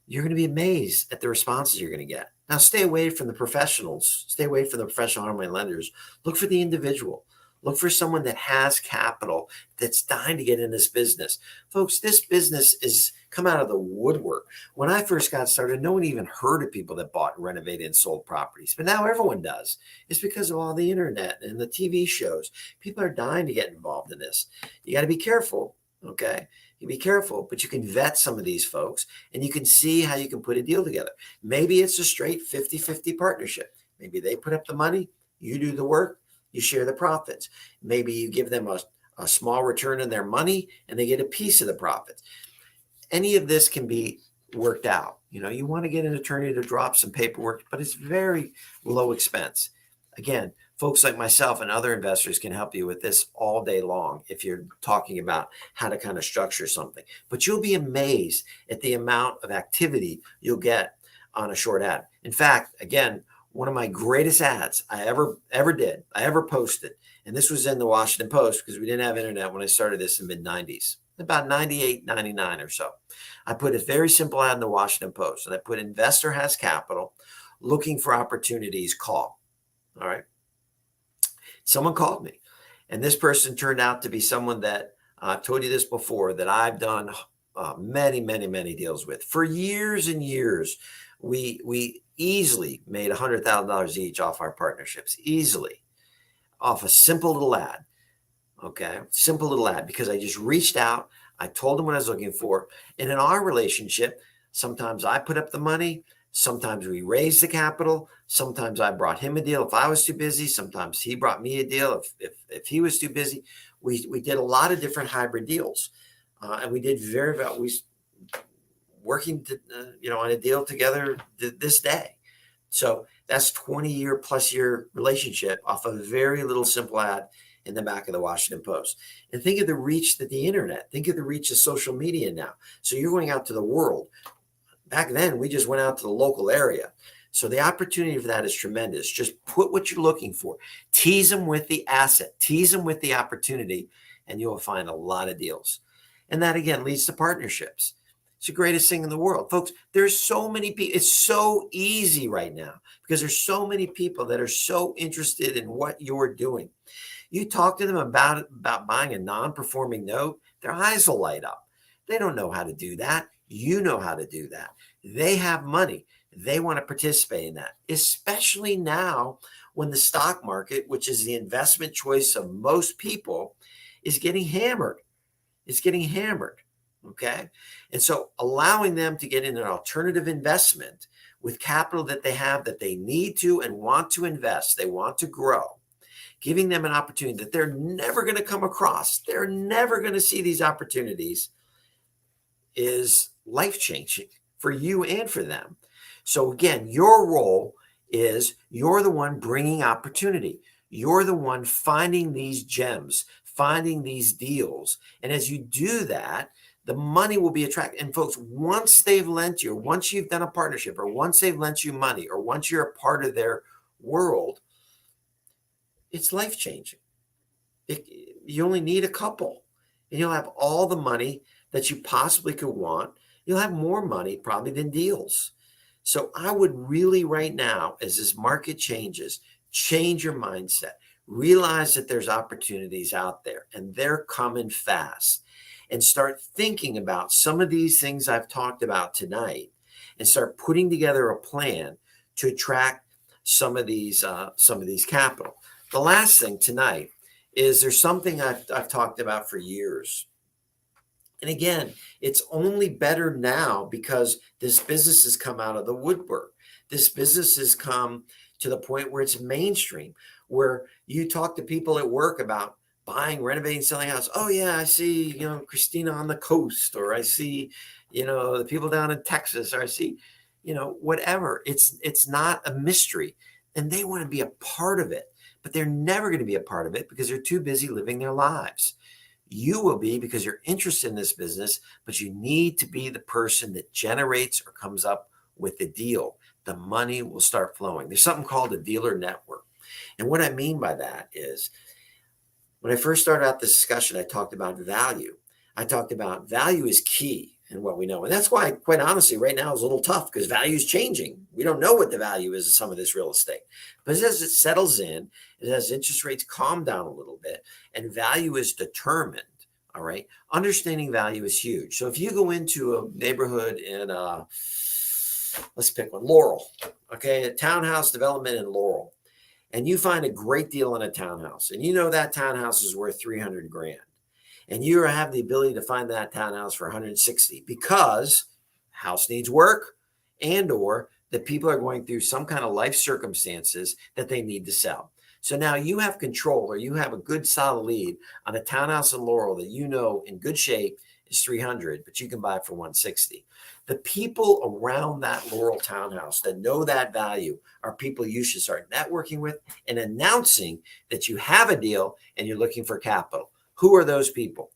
You're going to be amazed at the responses you're going to get. Now, stay away from the professionals. Stay away from the professional home lenders. Look for the individual. Look for someone that has capital that's dying to get in this business. Folks, this business is come out of the woodwork. When I first got started, no one even heard of people that bought, renovated, and sold properties. But now everyone does. It's because of all the internet and the TV shows. People are dying to get involved in this. You got to be careful, okay? You be careful, but you can vet some of these folks and you can see how you can put a deal together. Maybe it's a straight 50-50 partnership. Maybe they put up the money, you do the work, you share the profits. Maybe you give them a small return on their money and they get a piece of the profits. Any of this can be worked out. You know, you want to get an attorney to drop some paperwork, but it's very low expense. Again, folks like myself and other investors can help you with this all day long if you're talking about how to kind of structure something. But you'll be amazed at the amount of activity you'll get on a short ad. In fact, again, one of my greatest ads I ever posted, and this was in the Washington Post because we didn't have internet when I started this in the mid-90s, about 98, 99 or so. I put a very simple ad in the Washington Post, and I put investor has capital, looking for opportunities, call. All right. Someone called me, and this person turned out to be someone that I've told you this before, that I've done many deals with for years and years. We easily made $100,000 each off our partnerships, easily off a simple little ad. Okay. Simple little ad, because I just reached out. I told him what I was looking for. And in our relationship, sometimes I put up the money. Sometimes we raised the capital. Sometimes I brought him a deal if I was too busy. Sometimes he brought me a deal if he was too busy. We did a lot of different hybrid deals, and we did very well. We working on a deal together this day. So that's 20-year plus year relationship off a very little simple ad in the back of the Washington Post. And think of the reach that the internet. Think of the reach of social media now. So you're going out to the world. Back then, we just went out to the local area. So the opportunity for that is tremendous. Just put what you're looking for. Tease them with the asset. Tease them with the opportunity, and you'll find a lot of deals. And that, again, leads to partnerships. It's the greatest thing in the world. Folks, there's so many people. It's so easy right now because there's so many people that are so interested in what you're doing. You talk to them about buying a non-performing note, their eyes will light up. They don't know how to do that. You know how to do that. They have money. They want to participate in that, especially now when the stock market, which is the investment choice of most people, is getting hammered. It's getting hammered. Okay. And so allowing them to get in an alternative investment with capital that they have, that they need to and want to invest, they want to grow, giving them an opportunity that they're never going to come across. They're never going to see these opportunities, is life-changing for you and for them. So again, your role is you're the one bringing opportunity. You're the one finding these gems, finding these deals. And as you do that, the money will be attracted. And folks, once they've lent you, once you've done a partnership, or once they've lent you money, or once you're a part of their world, it's life-changing. You only need a couple, and you'll have all the money that you possibly could want. You'll have more money probably than deals. So I would really right now, as this market changes, change your mindset. Realize that there's opportunities out there and they're coming fast. and start thinking about some of these things I've talked about tonight and start putting together a plan to attract some of these capital. The last thing tonight is there's something I've talked about for years. And again, it's only better now because this business has come out of the woodwork. This business has come to the point where it's mainstream, where you talk to people at work about buying, renovating, selling a house. Oh yeah, I see, Christina on the coast, or I see, the people down in Texas, or I see, whatever. It's not a mystery. And they want to be a part of it, but they're never going to be a part of it because they're too busy living their lives. You will be because you're interested in this business, but you need to be the person that generates or comes up with the deal. The money will start flowing. There's something called a dealer network. And what I mean by that is when I first started out this discussion, I talked about value. I talked about value is key in what we know. And that's why, quite honestly, right now is a little tough because value is changing. We don't know what the value is of some of this real estate. But as it settles in, as interest rates calm down a little bit, and value is determined, all right, understanding value is huge. So if you go into a neighborhood in, let's pick one, Laurel, okay, a townhouse development in Laurel, and you find a great deal on a townhouse, and that townhouse is worth 300 grand. And you have the ability to find that townhouse for 160 because house needs work and or that people are going through some kind of life circumstances that they need to sell. So now you have control, or you have a good solid lead on a townhouse in Laurel that in good shape is 300, but you can buy it for 160. The people around that Laurel townhouse that know that value are people you should start networking with and announcing that you have a deal and you're looking for capital. Who are those people?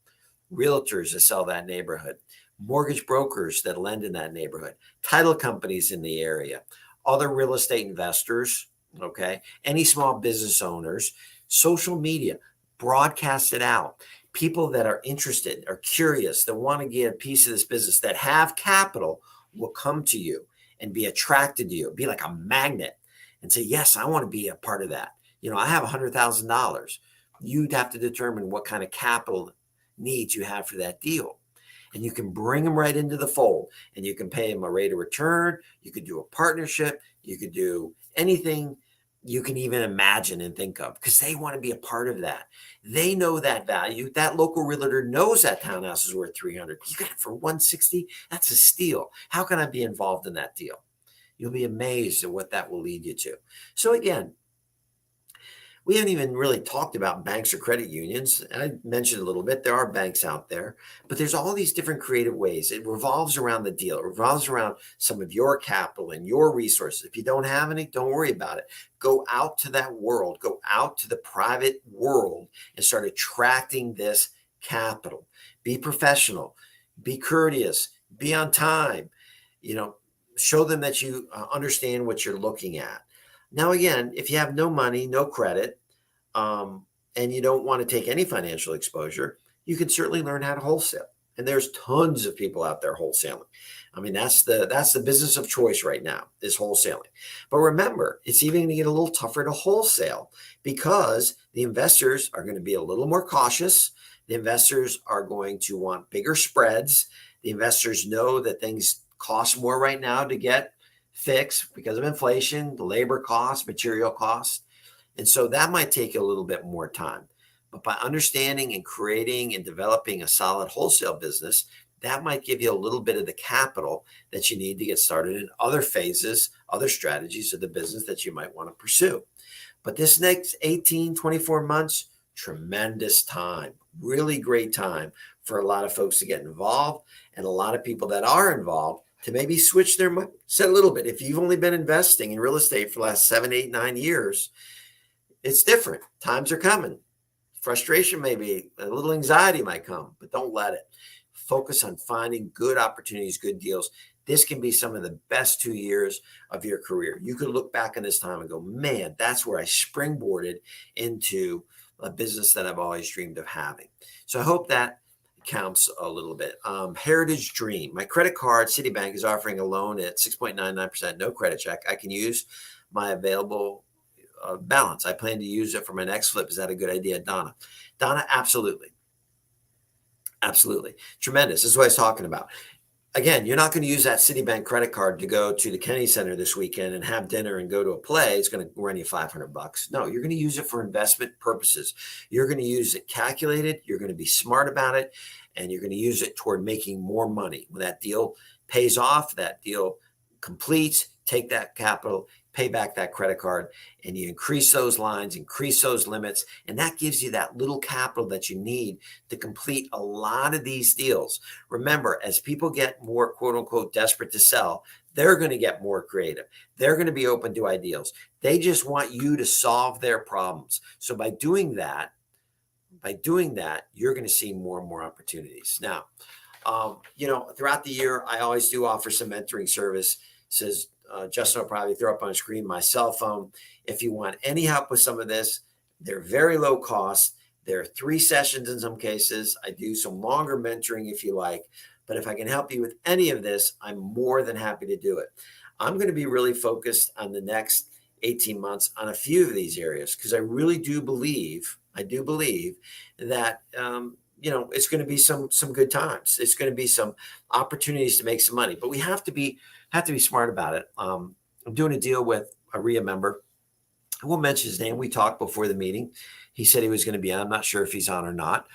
Realtors that sell that neighborhood, mortgage brokers that lend in that neighborhood, title companies in the area, other real estate investors, okay, any small business owners, social media, broadcast it out. People that are interested, are curious, that want to get a piece of this business, that have capital will come to you and be attracted to you, be like a magnet and say, yes, I want to be a part of that. I have $100,000. You'd have to determine what kind of capital needs you have for that deal. And you can bring them right into the fold, and you can pay them a rate of return. You could do a partnership. You could do anything you can even imagine and think of because they want to be a part of that. They know that value. That local realtor knows that townhouse is worth 300. You got it for 160. That's a steal. How can I be involved in that deal? You'll be amazed at what that will lead you to. So again, we haven't even really talked about banks or credit unions. And I mentioned a little bit, there are banks out there, but there's all these different creative ways. It revolves around the deal. It revolves around some of your capital and your resources. If you don't have any, don't worry about it. Go out to that world, go out to the private world and start attracting this capital. Be professional, be courteous, be on time, show them that you understand what you're looking at. Now, again, if you have no money, no credit, and you don't want to take any financial exposure, you can certainly learn how to wholesale. And there's tons of people out there wholesaling. I mean, that's the business of choice right now is wholesaling. But remember, it's even going to get a little tougher to wholesale because the investors are going to be a little more cautious. The investors are going to want bigger spreads. The investors know that things cost more right now to get fixed because of inflation, the labor costs, material costs. And so that might take a little bit more time. But by understanding and creating and developing a solid wholesale business, that might give you a little bit of the capital that you need to get started in other phases, other strategies of the business that you might want to pursue. But this next 18, 24 months, tremendous time, really great time for a lot of folks to get involved and a lot of people that are involved to maybe switch their mindset a little bit. If you've only been investing in real estate for the last 7, 8, 9 years, it's different. Times are coming. Frustration may be, a little anxiety might come, but don't let it. Focus on finding good opportunities, good deals. This can be some of the best 2 years of your career. You could look back on this time and go, man, that's where I springboarded into a business that I've always dreamed of having. So I hope that counts a little bit. Heritage Dream. My credit card, Citibank, is offering a loan at 6.99%, no credit check. I can use my available balance. I plan to use it for my next flip. Is that a good idea, Donna? Donna, absolutely. Absolutely. Tremendous. This is what I was talking about. Again, you're not going to use that Citibank credit card to go to the Kennedy Center this weekend and have dinner and go to a play. It's going to run you $500. No, you're going to use it for investment purposes. You're going to use it calculated. You're going to be smart about it, and you're going to use it toward making more money. When that deal pays off, that deal completes, take that capital, pay back that credit card, and you increase those lines, increase those limits, and that gives you that little capital that you need to complete a lot of these deals. Remember, as people get more quote unquote desperate to sell, they're going to get more creative. They're going to be open to ideas. They just want you to solve their problems. So by doing that, you're going to see more and more opportunities. Now, throughout the year, I always do offer some mentoring services. Justin will probably throw up on the screen my cell phone. If you want any help with some of this, they're very low cost. There are 3 sessions in some cases. I do some longer mentoring if you like. But if I can help you with any of this, I'm more than happy to do it. I'm going to be really focused on the next 18 months on a few of these areas because I really do believe, that it's going to be some good times. It's going to be some opportunities to make some money, but we have to be smart about it. I'm doing a deal with a WREIA member. I won't mention his name. We talked before the meeting. He said he was going to be on. I'm not sure if he's on or not.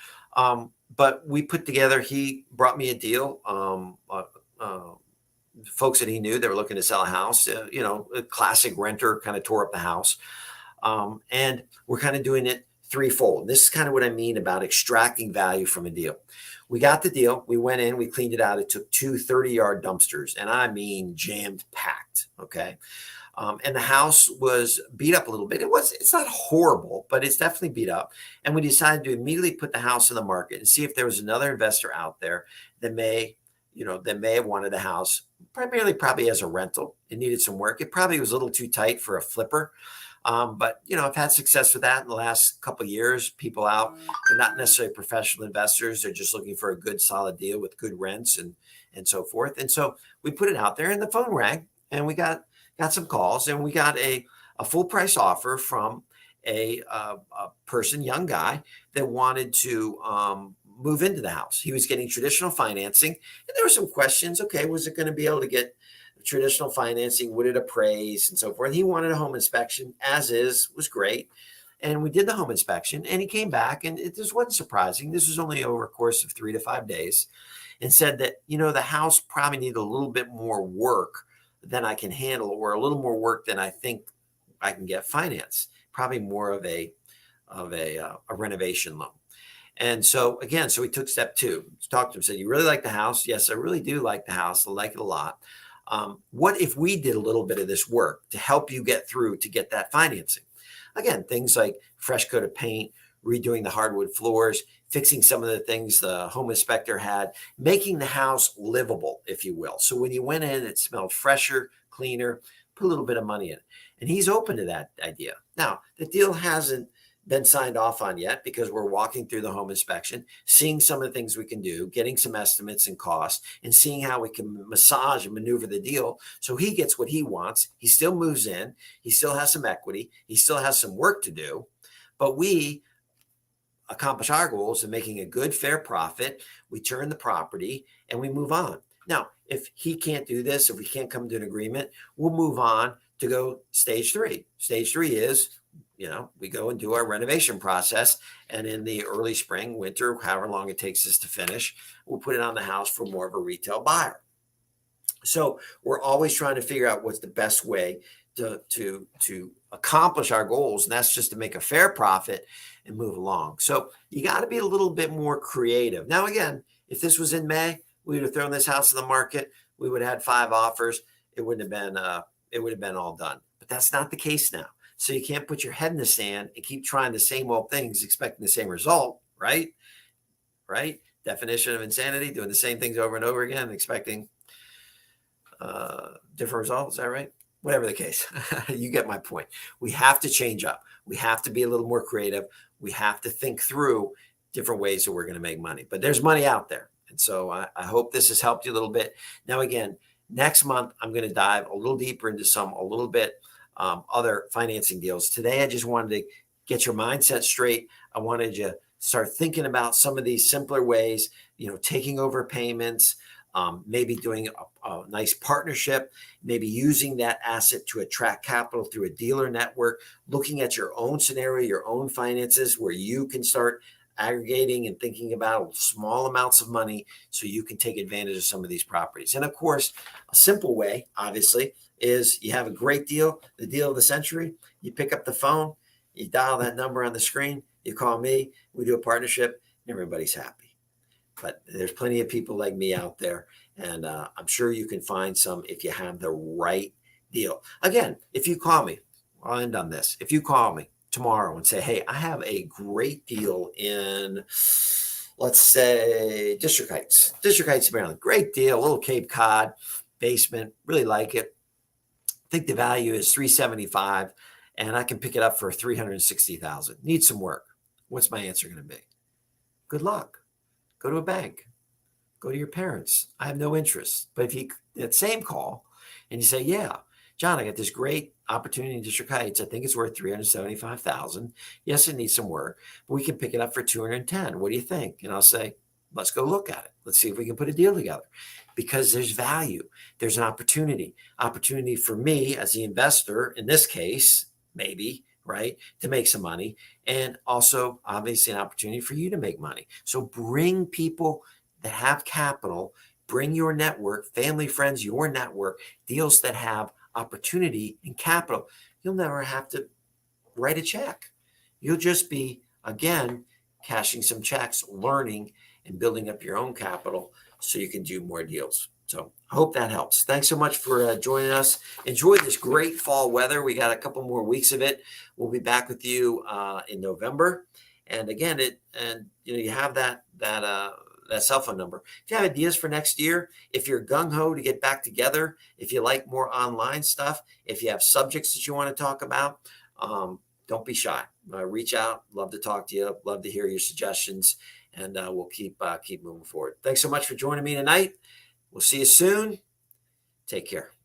But we put together, he brought me a deal. Folks that he knew, they were looking to sell a house, a classic renter kind of tore up the house. And we're kind of doing it threefold. This is kind of what I mean about extracting value from a deal. We got the deal. We went in, we cleaned it out. It took 2 30-yard dumpsters, and I mean jammed packed. Okay. And the house was beat up a little bit. It's not horrible, but it's definitely beat up. And we decided to immediately put the house in the market and see if there was another investor out there that may have wanted the house probably as a rental. It needed some work. It probably was a little too tight for a flipper. But I've had success with that in the last couple of years. People out, they're not necessarily professional investors. They're just looking for a good, solid deal with good rents and so forth. And so we put it out there, and the phone rang, and we got some calls, and we got a full price offer from a person, young guy, that wanted to move into the house. He was getting traditional financing, and there were some questions. Okay, was it going to be able to get traditional financing? Would it appraise and so forth? He wanted a home inspection, as is, was great. And we did the home inspection, and he came back, and this wasn't surprising. This was only over a course of 3 to 5 days, and said that, the house probably needed a little bit more work than I can handle, or a little more work than I think I can get financed. Probably more of a renovation loan. And so again, we took step 2. Talked to him, said, "You really like the house?" "Yes, I really do like the house. I like it a lot. What if we did a little bit of this work to help you get through to get that financing?" Again, things like fresh coat of paint, redoing the hardwood floors, fixing some of the things the home inspector had, making the house livable, if you will. So when you went in, it smelled fresher, cleaner, put a little bit of money in it. And he's open to that idea. Now, the deal hasn't been signed off on yet because we're walking through the home inspection, seeing some of the things we can do, getting some estimates and costs, and seeing how we can massage and maneuver the deal so he gets what he wants. He still moves in. He still has some equity. He still has some work to do. But we accomplish our goals of making a good, fair profit. We turn the property and we move on. Now, if he can't do this, if we can't come to an agreement, we'll move on to go stage 3. Stage 3 is, we go and do our renovation process. And in the early spring, winter, however long it takes us to finish, we'll put it on the house for more of a retail buyer. So we're always trying to figure out what's the best way to accomplish our goals. And that's just to make a fair profit and move along. So you got to be a little bit more creative. Now, again, if this was in May, we would have thrown this house in the market. We would have had 5 offers. It would have been all done. But that's not the case now. So you can't put your head in the sand and keep trying the same old things, expecting the same result, right? Right? Definition of insanity, doing the same things over and over again, expecting different results. Is that right? Whatever the case, you get my point. We have to change up. We have to be a little more creative. We have to think through different ways that we're going to make money. But there's money out there. And so I hope this has helped you a little bit. Now, again, next month, I'm going to dive a little deeper into a little bit other financing deals. Today, I just wanted to get your mindset straight. I wanted you start thinking about some of these simpler ways, taking over payments, maybe doing a nice partnership, maybe using that asset to attract capital through a dealer network, looking at your own scenario, your own finances, where you can start aggregating and thinking about small amounts of money so you can take advantage of some of these properties. And of course, a simple way, obviously, is you have a great deal, the deal of the century. You pick up the phone, you dial that number on the screen, you call me, we do a partnership, and everybody's happy. But there's plenty of people like me out there, and I'm sure you can find some if you have the right deal. Again, if you call me, I'll end on this. If you call me tomorrow and say, hey, I have a great deal in, let's say, District Heights, Maryland. Great deal, little Cape Cod basement, really like it. I think the value is $375, and I can pick it up for $360,000. Need some work. What's my answer going to be? Good luck. Go to a bank. Go to your parents. I have no interest. But if you that same call and you say, yeah, John, I got this great opportunity in District Heights. I think it's worth $375,000. Yes, it needs some work, but we can pick it up for $210,000. What do you think? And I'll say, let's go look at it. Let's see if we can put a deal together, because there's value. There's an opportunity for me as the investor in this case, maybe, right, to make some money, and also obviously an opportunity for you to make money. So bring people that have capital, bring your network, family, friends, your network, deals that have opportunity and capital. You'll never have to write a check. You'll just be, again, cashing some checks, learning and building up your own capital so you can do more deals. So I hope that helps. Thanks so much for joining us. Enjoy this great fall weather. We got a couple more weeks of it. We'll be back with you in November. And again, you have that cell phone number. If you have ideas for next year, if you're gung-ho to get back together, if you like more online stuff, if you have subjects that you want to talk about, don't be shy. Reach out. Love to talk to you. Love to hear your suggestions, and we'll keep moving forward. Thanks so much for joining me tonight. We'll see you soon. Take care.